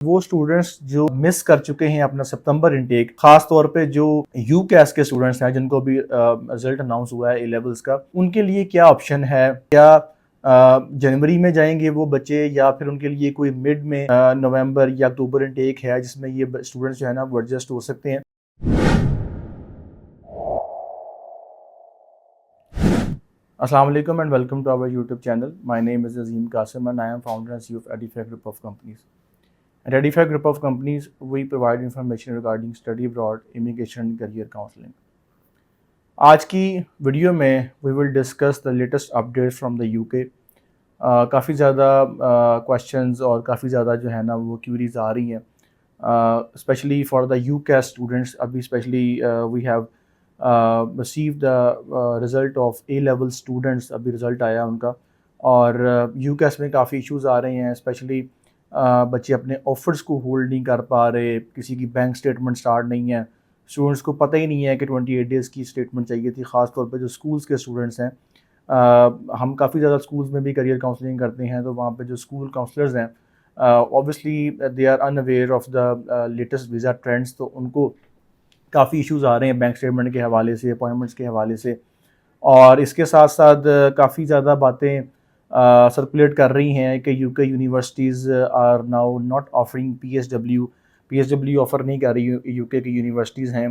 वो स्टूडेंट्स जो मिस कर चुके हैं अपना सितंबर इनटेक, खास तौर पे जो यूकेएस के स्टूडेंट्स हैं जिनको अभी रिजल्ट अनाउंस हुआ है ए लेवल्स का, उनके लिए क्या ऑप्शन है? क्या जनवरी में जाएंगे वो बच्चे, या फिर उनके लिए कोई मिड में नवंबर या अक्टूबर इनटेक है जिसमें ये स्टूडेंट्स जो है ना वो एडजस्ट हो सकते हैं? अस्सलाम वालेकुम and welcome to our YouTube channel. My name is Azeem Qasim and I am founder and CEO of Edify Group of Companies. At Edify Group of Companies, we provide information regarding study abroad, immigration and career counseling. आज की video में we will discuss the latest updates from the UK. काफ़ी ज़्यादा questions और काफ़ी ज़्यादा जो है ना वो क्यूरीज आ रही हैं, specially for the UK students. अभी specially we have receive the result of A level students. अभी रिज़ल्ट आया उनका, और यूकेएस में काफ़ी इश्यूज़ आ रहे हैं. स्पेशली बच्चे अपने ऑफर्स को होल्ड नहीं कर पा रहे, किसी की बैंक स्टेटमेंट स्टार्ट नहीं है, स्टूडेंट्स को पता ही नहीं है कि 28 डेज़ की स्टेटमेंट चाहिए थी. ख़ास तौर पे जो स्कूल्स के स्टूडेंट्स हैं, हम काफ़ी ज़्यादा स्कूल्स में भी करियर काउंसलिंग करते हैं, तो वहाँ पे जो स्कूल काउंसलर्स हैं obviously they are unaware of the latest visa trends. तो उनको काफ़ी इश्यूज़ आ रहे हैं बैंक स्टेटमेंट के हवाले से, अपॉइंटमेंट्स के हवाले से, और इसके साथ साथ काफ़ी ज़्यादा बातें सर्कुलेट कर रही हैं कि UK universities are now not offering PSW offer नहीं कर रही यूके की यूनिवर्सिटीज़ हैं.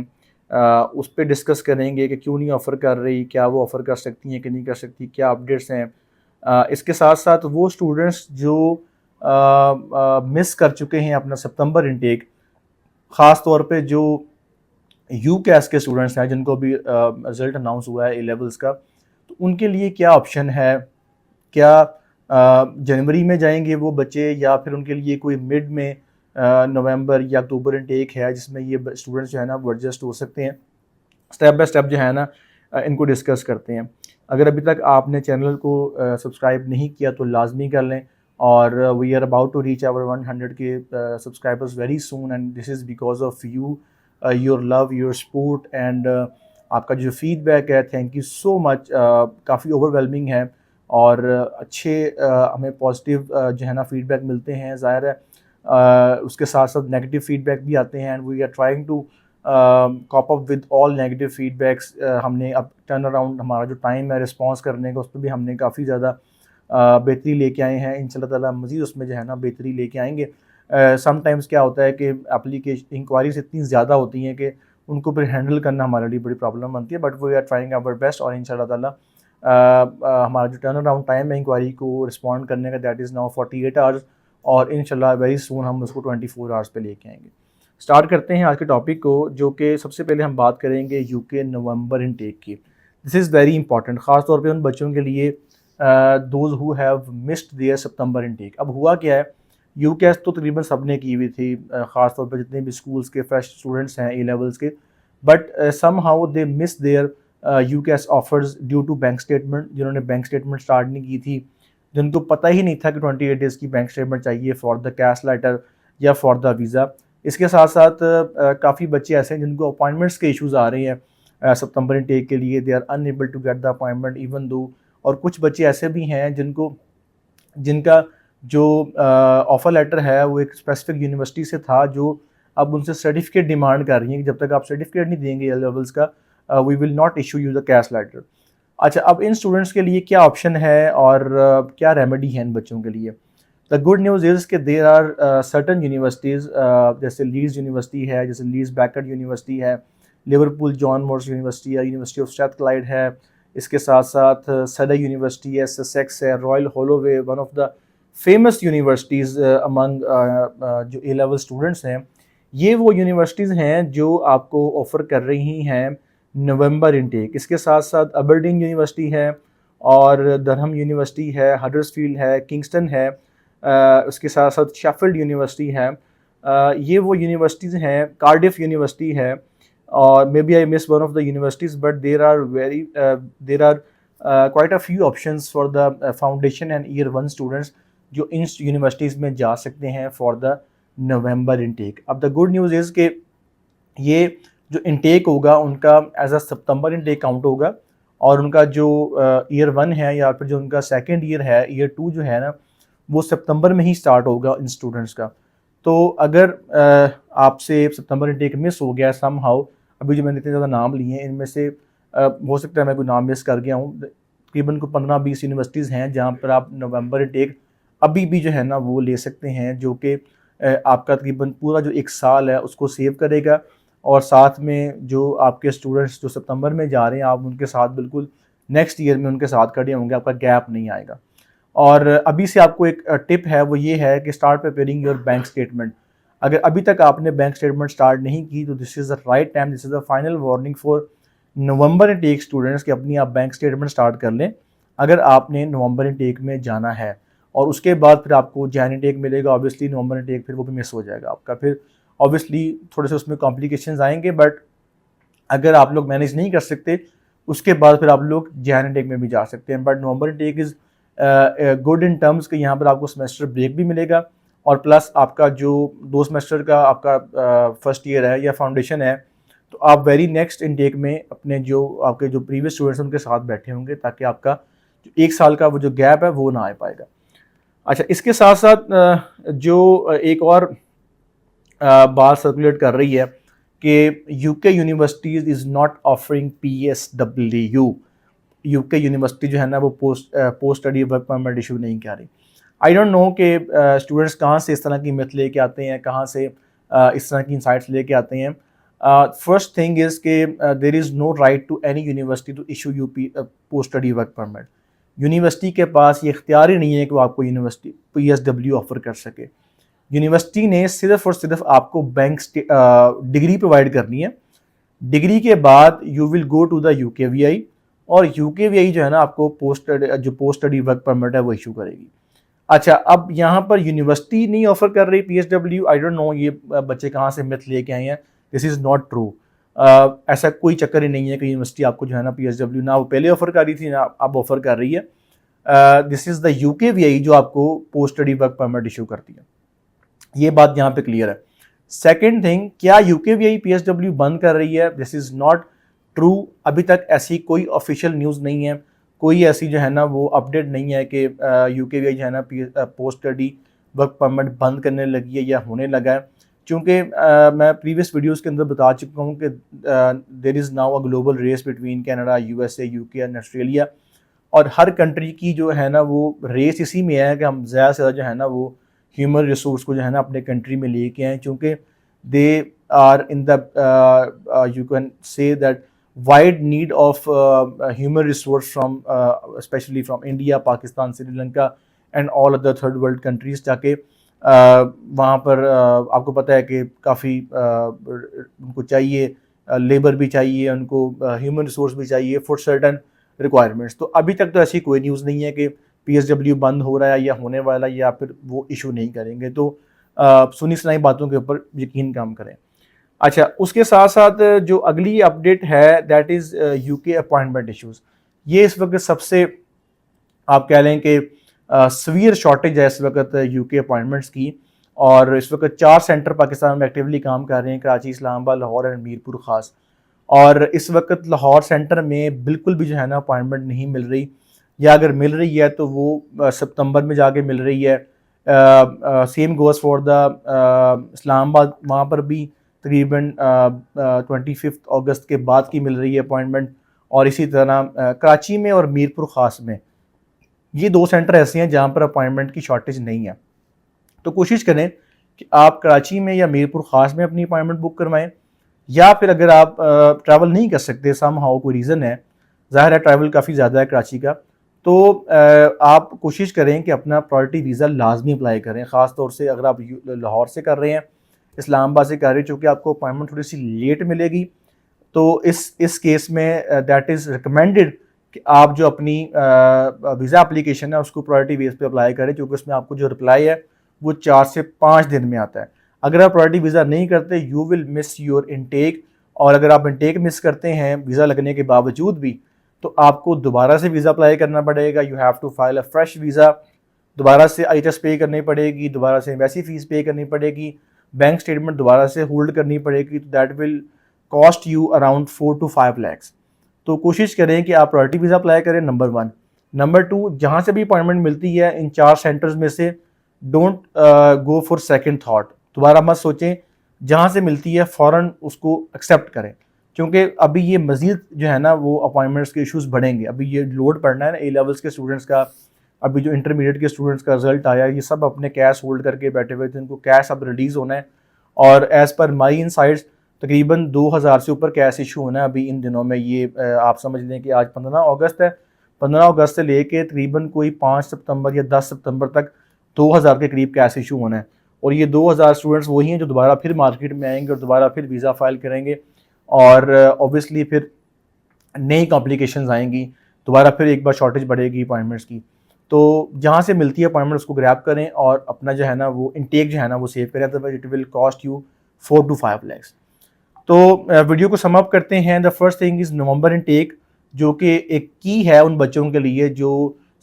उस पर डिस्कस करेंगे कि क्यों नहीं ऑफ़र कर रही, क्या वो ऑफ़र कर सकती हैं कि नहीं कर सकती, क्या अपडेट्स हैं. इसके साथ साथ वो स्टूडेंट्स जो मिस कर चुके हैं अपना सितंबर इनटेक, ख़ास तौर पे जो यूकेएस के स्टूडेंट्स हैं जिनको भी रिजल्ट अनाउंस हुआ है ए लेवल्स का, तो उनके लिए क्या ऑप्शन है? क्या जनवरी में जाएंगे वो बच्चे, या फिर उनके लिए कोई मिड में नवंबर या अक्टूबर इनटेक है जिसमें ये स्टूडेंट्स जो है ना वो एडजस्ट हो सकते हैं? स्टेप बाय स्टेप जो है ना इनको डिस्कस करते हैं. अगर अभी तक आपने चैनल को सब्सक्राइब नहीं किया तो लाजमी कर लें, और we are about to reach our 100 K subscribers very soon, and this is because of you, your love, your support, and आपका जो फीडबैक है, थैंक यू सो मच. काफ़ी ओवरवेलमिंग है, और अच्छे हमें पॉजिटिव जो है ना फीडबैक मिलते हैं. ज़ाहिर है उसके साथ साथ नेगेटिव फीडबैक भी आते हैं, and we are trying to cope up with all negative feedbacks. हमने अब टर्न अराउंड हमारा जो टाइम है रिस्पॉन्स करने का, उस पर भी हमने काफ़ी ज़्यादा बेहतरी लेके आए हैं. इंशाल्लाह ताला मज़ीद उसमें जो है ना बेहतरी लेके आएंगे. समटाइम्स क्या होता है कि एप्लीकेशन इंक्वायरीज इतनी ज़्यादा होती हैं कि उनको फिर हैंडल करना हमारे लिए बड़ी प्रॉब्लम बनती है, but we are trying our best. और इंशाल्लाह ताला हमारा जो टर्न अराउंड टाइम है इंक्वायरी को रिस्पॉन्ड करने का, दैट इज़ नाउ 48 आवर्स, और इंशाल्लाह वेरी सून हम उसको 24 आवर्स पे लेके आएंगे. स्टार्ट करते हैं आज के टॉपिक को, जो कि सबसे पहले हम बात करेंगे यूके नवंबर इनटेक की. दिस इज़ वेरी इंपॉर्टेंट, ख़ास तौर पे उन बच्चों के लिए those who have missed their September intake. अब हुआ क्या है, यूकेएस तो तकरीबन सब ने की हुई थी, ख़ास तौर पे जितने भी स्कूल्स के फ्रेश स्टूडेंट्स हैं ए लेवल्स के, but somehow they miss their UK's offers due to bank statement. जिन्होंने बैंक स्टेटमेंट स्टार्ट नहीं की थी, जिनको पता ही नहीं था कि 28 डेज़ की बैंक स्टेटमेंट चाहिए फॉर द कैश लेटर या फॉर द वीज़ा. इसके साथ साथ काफ़ी बच्चे ऐसे हैं जिनको अपॉइंटमेंट्स के इश्यूज़ आ रहे हैं सितंबर इनटेक के लिए. They are unable to get the appointment even though. और कुछ बच्चे ऐसे भी हैं जिनका जो ऑफ़र लेटर है वो एक स्पेसिफिक यूनिवर्सिटी से था, जो अब उनसे सर्टिफिकेट डिमांड कर रही है कि जब तक आप सर्टिफिकेट नहीं देंगे ए लेवल्स का, we will not issue you the CAS letter. अच्छा, अब इन स्टूडेंट्स के लिए क्या ऑप्शन है और क्या रेमेडी है इन बच्चों के लिए? द गुड न्यूज़ इज़ कि देयर आर सर्टन यूनिवर्सिटीज़, जैसे लीड्स यूनिवर्सिटी है, जैसे लीड्स बैकर्ड यूनिवर्सिटी है, लिवरपूल जॉन मोर्स यूनिवर्सिटी है, यूनिवर्सिटी ऑफ स्ट्रैथक्लाइड है, इसके साथ साथ सडर यूनिवर्सिटी है, ससेक्स है, royal Holloway, one of the famous universities among जो ए लेवल स्टूडेंट्स हैं. ये वो यूनिवर्सिटीज़ हैं जो आपको ऑफ़र कर रही हैं नवंबर इनटेक. इसके साथ साथ अबरडीन यूनिवर्सिटी है, और दरहम यूनिवर्सिटी है, हडर्सफील्ड है, किंगस्टन है, उसके साथ साथ शेफील्ड यूनिवर्सिटी है. ये वो यूनिवर्सिटीज़ हैं. कार्डिफ यूनिवर्सिटी है, और may be I miss one of the universities, but there are quite a few options for the foundation and year 1 students जो इन यूनिवर्सिटीज़ में जा सकते हैं फॉर द नवंबर इनटेक. अब द गुड न्यूज़ इज़ के ये जो इनटेक होगा उनका as a September intake count होगा, और उनका जो ईयर 1 है या फिर जो उनका सेकेंड ईयर है, ईयर 2 जो है ना, वो सितंबर में ही स्टार्ट होगा इन स्टूडेंट्स का. तो अगर आपसे सितंबर इनटेक मिस हो गया सम हाउ, अभी जो मैंने इतने ज़्यादा नाम लिए हैं इनमें से हो सकता है मैं कोई नाम मिस कर गया हूँ, तकरीबन को 15-20 यूनिवर्सिटीज़ हैं जहाँ पर आप नवंबर इनटेक अभी भी जो है ना वो ले सकते हैं, जो कि आपका तकरीबन पूरा जो 1 साल है उसको सेव करेगा। और साथ में जो आपके स्टूडेंट्स जो सितंबर में जा रहे हैं, आप उनके साथ बिल्कुल नेक्स्ट ईयर में उनके साथ खड़े होंगे, आपका गैप नहीं आएगा। और अभी से आपको एक टिप है, वो ये है कि start preparing your bank statement. अगर अभी तक आपने बैंक स्टेटमेंट स्टार्ट नहीं की तो this is the right time, this is the final warning for November intake students कि अपनी आप बैंक स्टेटमेंट स्टार्ट कर लें अगर आपने नवंबर इनटेक में जाना है। और उसके बाद फिर आपको जैन इनटेक मिलेगा, ऑब्वियसली नवंबर इनटेक फिर वो भी मिस हो जाएगा आपका, फिर ऑब्वियसली थोड़े से उसमें कॉम्प्लिकेशंस आएंगे, बट अगर आप लोग मैनेज नहीं कर सकते उसके बाद फिर आप लोग जैन इनटेक में भी जा सकते हैं। But November intake is good in terms कि यहाँ पर आपको सेमेस्टर ब्रेक भी मिलेगा और प्लस आपका जो 2 सेमेस्टर का आपका फर्स्ट ईयर है या फाउंडेशन है, तो आप वेरी नेक्स्ट इनटेक में अपने जो आपके जो प्रीवियस स्टूडेंट्स उनके साथ बैठे होंगे, ताकि आपका जो 1 साल का वो जो गैप है वो ना आ पाएगा। अच्छा, इसके साथ साथ जो एक और बात सर्कुलेट कर रही है कि UK universities is not offering PSW। UK university जो है ना वो post study work permit issue नहीं कर रही। आई डोंट नो कि स्टूडेंट्स कहाँ से इस तरह की मिथ लेके आते हैं, कहाँ से इस तरह की इंसाइट्स लेके आते हैं। फर्स्ट थिंग इज़ के there is no right to any university to issue UP post study work permit. University के पास ये इख्तियार ही नहीं है कि वो आपको यूनिवर्सिटी PSW ऑफर कर सके। यूनिवर्सिटी ने सिर्फ और सिर्फ आपको बैंक डिग्री प्रोवाइड करनी है। डिग्री के बाद you will go to the UKVI और UKVI जो है ना आपको पोस्ट स्टडी वर्क परमिट है वो इशू करेगी। अच्छा, अब यहाँ पर यूनिवर्सिटी नहीं ऑफर कर रही PSW, आई डोंट नो ये बच्चे कहाँ से मिथ लेके आए हैं, दिस इज़ नॉट ट्रू। ऐसा कोई चक्कर ही नहीं है कि यूनिवर्सिटी आपको जो है ना PSW ना वो पहले ऑफर कर रही थी ना अब ऑफर कर रही है। दिस इज़ द UKVI जो आपको post study work permit issue करती है, ये बात यहाँ पे क्लियर है। सेकेंड थिंग, क्या UKVI PSW बंद कर रही है? This is not true. अभी तक ऐसी कोई ऑफिशियल न्यूज़ नहीं है, कोई ऐसी जो है ना वो अपडेट नहीं है कि UKVI जो है ना पोस्ट स्टडी वर्क परमिट बंद करने लगी है या होने लगा है। चूँकि मैं प्रीवियस वीडियोज़ के अंदर बता चुका हूँ कि there is now a global race between Canada, USA, UK and Australia. और हर कंट्री की जो है ना वो रेस इसी में है कि हम ज़्यादा से ज़्यादा जो है ना वो ह्यूमन रिसोर्स को जो है ना अपने कंट्री में लेके आए, क्योंकि they are in the you can say that wide need of human resource from specially from India, Pakistan, Sri Lanka and all other third world countries. जाके वहाँ पर आपको पता है कि काफ़ी उनको चाहिए, लेबर भी चाहिए उनको, ह्यूमन रिसोर्स भी चाहिए फॉर सर्टन रिक्वायरमेंट्स। तो अभी तक तो ऐसी कोई न्यूज़ नहीं है कि PSW बंद हो रहा है या होने वाला है या फिर वो इशू नहीं करेंगे। तो सुनी सुनाई बातों के ऊपर यकीन काम करें। अच्छा, उसके साथ साथ जो अगली अपडेट है that is UK appointment issues. ये इस वक्त सबसे आप कह लें कि सवीयर शॉर्टेज है इस वक्त UK अपॉइंटमेंट्स की। और इस वक्त 4 सेंटर पाकिस्तान में एक्टिवली काम कर रहे हैं, कराची, इस्लामाबाद, लाहौर एंड मीरपुर ख़ास। और इस वक्त लाहौर सेंटर में बिल्कुल भी जो है ना अपॉइंटमेंट नहीं मिल रही, या अगर मिल रही है तो वो सितंबर में जाके मिल रही है। Same goes for the Islamabad, वहाँ पर भी तकरीबन 25 अगस्त के बाद की मिल रही है अपॉइंटमेंट। और इसी तरह कराची में और मीरपुर ख़ास में, ये 2 सेंटर ऐसे हैं जहाँ पर अपॉइंटमेंट की शॉर्टेज नहीं है। तो कोशिश करें कि आप कराची में या मीरपुर ख़ास में अपनी अपॉइंटमेंट बुक करवाएं, या फिर अगर आप ट्रैवल नहीं कर सकते, सम हाउ कोई रीज़न है, ज़ाहिर है ट्रैवल काफ़ी ज़्यादा है कराची का, तो आप कोशिश करें कि अपना प्रायोरिटी वीज़ा लाजमी अप्लाई करें। ख़ास तौर से अगर आप लाहौर से कर रहे हैं, इस्लामाबाद से कर रहे हैं, चूँकि आपको अपॉइंटमेंट थोड़ी सी लेट मिलेगी, तो इस केस में दैट इज़ रिकमेंडेड कि आप जो अपनी वीज़ा एप्लीकेशन है उसको प्रायोरिटी बेस पे अप्लाई करें, क्योंकि उसमें आपको जो रिप्लाई है वो 4 से 5 दिन में आता है। अगर आप प्रायोरिटी वीज़ा नहीं करते you will miss your intake, और अगर आप इनटेक मिस करते हैं वीज़ा लगने के बावजूद भी, तो आपको दोबारा से वीज़ा अप्लाई करना पड़ेगा। You have to file a fresh visa, दोबारा से IHS पे करनी पड़ेगी, दोबारा से एम्बेसी फ़ीस पे करनी पड़ेगी, बैंक स्टेटमेंट दोबारा से होल्ड करनी पड़ेगी। तो that will cost you around 4 to 5 lakhs। तो कोशिश करें कि आप प्रायोरिटी वीज़ा अप्लाई करें, नंबर 1। नंबर 2, जहाँ से भी अपॉइंटमेंट मिलती है इन 4 सेंटर्स में से don't go for second thought. दोबारा मत सोचें, जहाँ से मिलती है फ़ौरन उसको एक्सेप्ट करें, क्योंकि अभी ये मज़ीद जो है ना वो अपॉइंटमेंट्स के इश्यूज़ बढ़ेंगे। अभी ये लोड पड़ना है ना ए लेवल्स के स्टूडेंट्स का, अभी जो इंटरमीडिएट के स्टूडेंट्स का रिजल्ट आया, ये सब अपने कैश होल्ड करके बैठे हुए थे, इनको कैश अब रिलीज़ होना है। और एज़ पर माई इनसाइट्स तकरीबन 2000 से ऊपर कैश इशू होना है अभी इन दिनों में। ये आप समझ लें कि आज 15 अगस्त है, 15 अगस्त से लेके तकरीबन कोई 5 सितंबर या 10 सितंबर तक 2000 के करीब कैश इशू होना है। और ये 2000 स्टूडेंट्स वही हैं जो दोबारा फिर मार्केट में आएंगे और दोबारा फिर वीज़ा फाइल करेंगे, और ऑब्वियसली फिर नई कॉम्प्लिकेशंस आएंगी, दोबारा फिर एक बार शॉर्टेज बढ़ेगी अपॉइंटमेंट्स की। तो जहाँ से मिलती है अपॉइंटमेंट उसको ग्रैब करें और अपना जो है ना वो इनटेक जो है ना वो सेव करें, otherwise it will cost you 4 to 5 lakhs। तो वीडियो को सम अप करते हैं। The first thing is November intake, जो कि एक की है उन बच्चों के लिए जो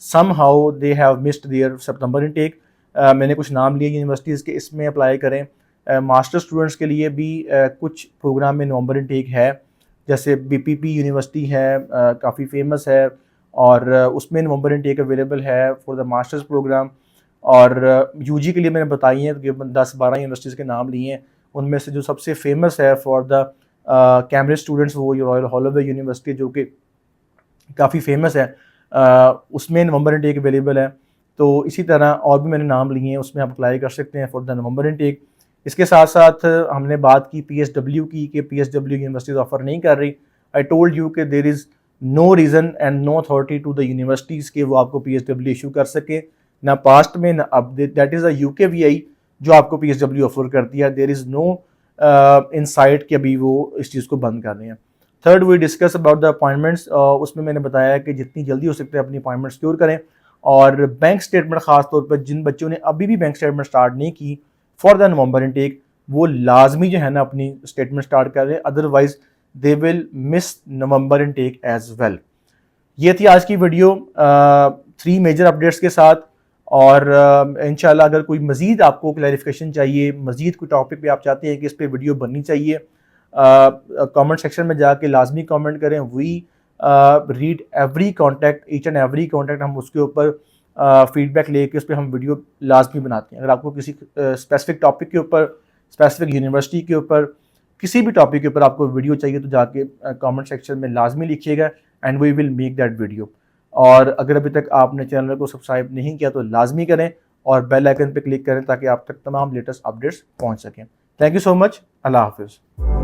somehow they have missed their September intake. मैंने कुछ नाम लिए यूनिवर्सिटीज़ के, इसमें अप्लाई करें। मास्टर स्टूडेंट्स के लिए भी कुछ प्रोग्राम में नवंबर इनटेक है, जैसे बीपीपी यूनिवर्सिटी है, काफ़ी फेमस है, और उसमें नवंबर इनटेक अवेलेबल है फॉर द मास्टर्स प्रोग्राम। और यूजी के लिए मैंने बताई हैं तकरीबन 10-12 यूनिवर्सिटीज़ के नाम लिए हैं, उनमें से जो सबसे फेमस है फॉर द कैम्ब्रिज स्टूडेंट्स वो रॉयल हॉलोवे यूनिवर्सिटी, जो कि काफ़ी फेमस है, उसमें नवंबर इनटेक अवेलेबल है। तो इसी तरह और भी मैंने नाम लिए हैं, उसमें आप अप्लाई कर सकते हैं फॉर द नवंबर इनटेक। इसके साथ साथ हमने बात की पीएसडब्ल्यू की, कि पीएसडब्ल्यू यूनिवर्सिटीज़ ऑफर नहीं कर रही। आई टोल्ड यू कि there is no reason and no authority to the universities के वो आपको पीएसडब्ल्यू इशू कर सके, ना पास्ट में ना अब। दैट इज़ अ यूकेवीआई जो आपको पीएसडब्ल्यू ऑफर करती है। देयर इज़ नो इनसाइट कि अभी वो इस चीज़ को बंद कर रहे हैं। Third we discuss about the appointments. उसमें मैंने बताया कि जितनी जल्दी हो सकता है अपनी अपॉइंटमेंट सिक्योर करें, और बैंक स्टेटमेंट खास तौर पर जिन बच्चों ने अभी भी बैंक स्टेटमेंट स्टार्ट नहीं की फॉर द नवंबर इनटेक, वो लाजमी जो है ना अपनी स्टेटमेंट स्टार्ट कर रहे, otherwise they will miss November intake as well. ये थी आज की वीडियो 3 मेजर अपडेट्स के साथ। और इंशाल्लाह अगर कोई मज़ीद आपको क्लैरिफिकेशन चाहिए, मज़ीद कोई टॉपिक पे आप चाहते हैं कि इस पर वीडियो बननी चाहिए, कमेंट सेक्शन में जाके लाजमी कमेंट करें। We read every contact, each and every contact, हम उसके ऊपर फीडबैक लेके उस पर हम वीडियो लाजमी बनाते हैं। अगर आपको किसी स्पेसिफिक टॉपिक के ऊपर, स्पेसिफिक यूनिवर्सिटी के ऊपर, किसी भी टॉपिक के ऊपर आपको वीडियो चाहिए तो जाके कमेंट सेक्शन में लाजमी लिखिएगा and we will make that video. और अगर अभी तक आपने चैनल को सब्सक्राइब नहीं किया तो लाजमी करें और बेल आइकन पर क्लिक करें ताकि आप तक तमाम लेटेस्ट अपडेट्स पहुंच सकें। Thank you so much. अल्लाह हाफिज़।